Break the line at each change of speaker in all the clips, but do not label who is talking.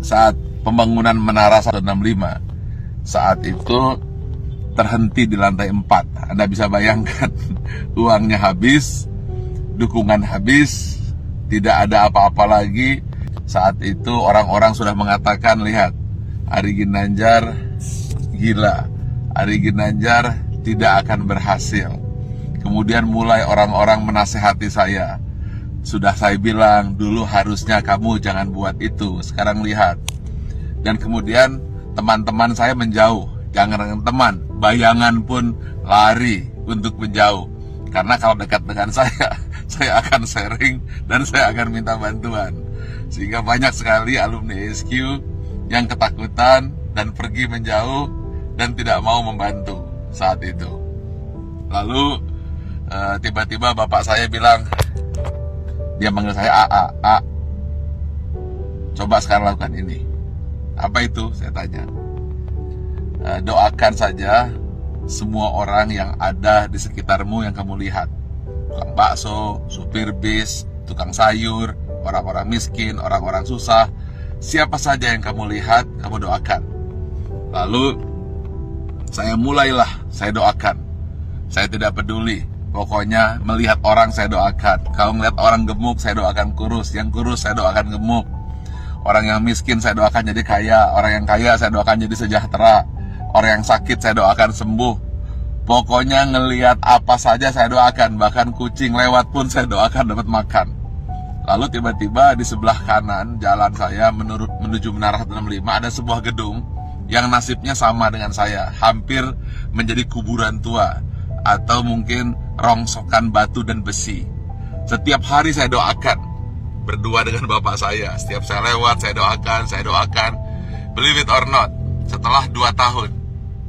saat pembangunan Menara 165, saat itu terhenti di lantai 4. Anda bisa bayangkan, uangnya habis, dukungan habis, tidak ada apa-apa lagi. Saat itu orang-orang sudah mengatakan, lihat, Ari Ginanjar gila, Ari Ginanjar tidak akan berhasil. Kemudian mulai orang-orang menasehati saya. Sudah saya bilang, dulu harusnya kamu jangan buat itu, sekarang lihat. Dan kemudian teman-teman saya menjauh. Jangan dengan teman, bayangan pun lari untuk menjauh. Karena kalau dekat dengan saya akan sharing dan saya akan minta bantuan. Sehingga banyak sekali alumni SQ yang ketakutan dan pergi menjauh dan tidak mau membantu saat itu. Lalu tiba-tiba bapak saya bilang, dia manggil saya A, coba sekarang lakukan ini. Apa itu? Saya tanya. Doakan saja semua orang yang ada di sekitarmu yang kamu lihat. Tukang bakso, supir bis, tukang sayur, orang-orang miskin, orang-orang susah. Siapa saja yang kamu lihat, kamu doakan. Lalu saya mulailah, saya doakan. Saya tidak peduli. Pokoknya melihat orang saya doakan. Kalau melihat orang gemuk, saya doakan kurus. Yang kurus saya doakan gemuk. Orang yang miskin saya doakan jadi kaya. Orang yang kaya saya doakan jadi sejahtera. Orang yang sakit saya doakan sembuh. Pokoknya ngelihat apa saja saya doakan. Bahkan kucing lewat pun saya doakan dapat makan. Lalu tiba-tiba di sebelah kanan jalan saya menuju Menara 165 ada sebuah gedung yang nasibnya sama dengan saya. Hampir menjadi kuburan tua. Atau mungkin rongsokan batu dan besi. Setiap hari saya doakan, berdua dengan bapak saya. Setiap saya lewat, saya doakan. Believe it or not, setelah 2 tahun,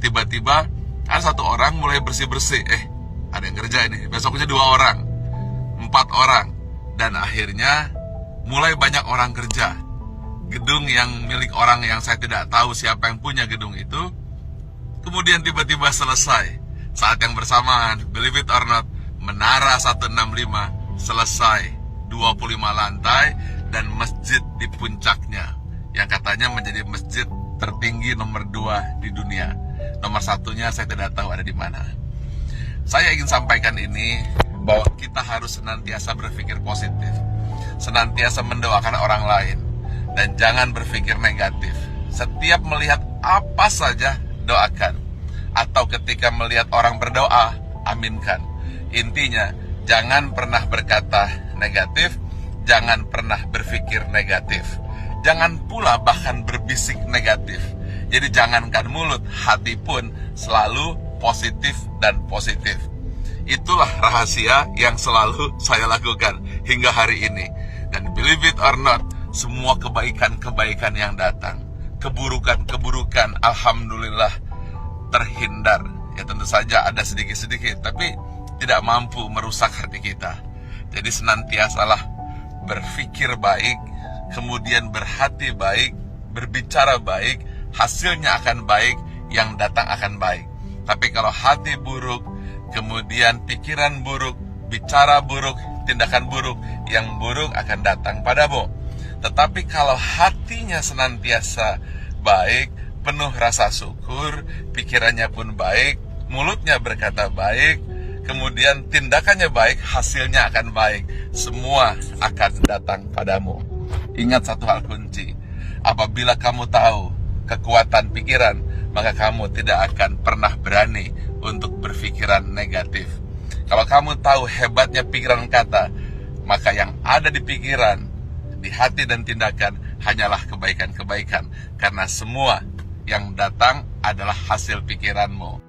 tiba-tiba ada satu orang mulai bersih-bersih. Ada yang kerja ini. Besoknya 2 orang, 4 orang. Dan akhirnya mulai banyak orang kerja. Gedung yang milik orang yang saya tidak tahu siapa yang punya gedung itu, kemudian tiba-tiba selesai. Saat yang bersamaan, believe it or not, Menara 165 selesai, 25 lantai dan masjid di puncaknya yang katanya menjadi masjid tertinggi nomor 2 di dunia. Nomor 1-nya saya tidak tahu ada di mana. Saya ingin sampaikan ini bahwa kita harus senantiasa berpikir positif, senantiasa mendoakan orang lain, dan jangan berpikir negatif. Setiap melihat apa saja, doakan. Atau ketika melihat orang berdoa, aminkan. Intinya, jangan pernah berkata negatif, jangan pernah berpikir negatif. Jangan pula bahkan berbisik negatif. Jadi jangankan mulut, hati pun selalu positif dan positif. Itulah rahasia yang selalu saya lakukan hingga hari ini. Dan believe it or not, semua kebaikan-kebaikan yang datang, keburukan-keburukan, alhamdulillah terhindar. Ya tentu saja ada sedikit-sedikit, tapi tidak mampu merusak hati kita. Jadi senantiasalah berpikir baik, kemudian berhati baik, berbicara baik, hasilnya akan baik, yang datang akan baik. Tapi kalau hati buruk, kemudian pikiran buruk, bicara buruk, tindakan buruk, yang buruk akan datang padamu. Tetapi kalau hatinya senantiasa baik, penuh rasa syukur, pikirannya pun baik, mulutnya berkata baik, kemudian tindakannya baik, hasilnya akan baik. Semua akan datang padamu. Ingat satu hal kunci, apabila kamu tahu kekuatan pikiran, maka kamu tidak akan pernah berani untuk berpikiran negatif. Kalau kamu tahu hebatnya pikiran kata, maka yang ada di pikiran, di hati dan tindakan hanyalah kebaikan-kebaikan. Karena semua yang datang adalah hasil pikiranmu.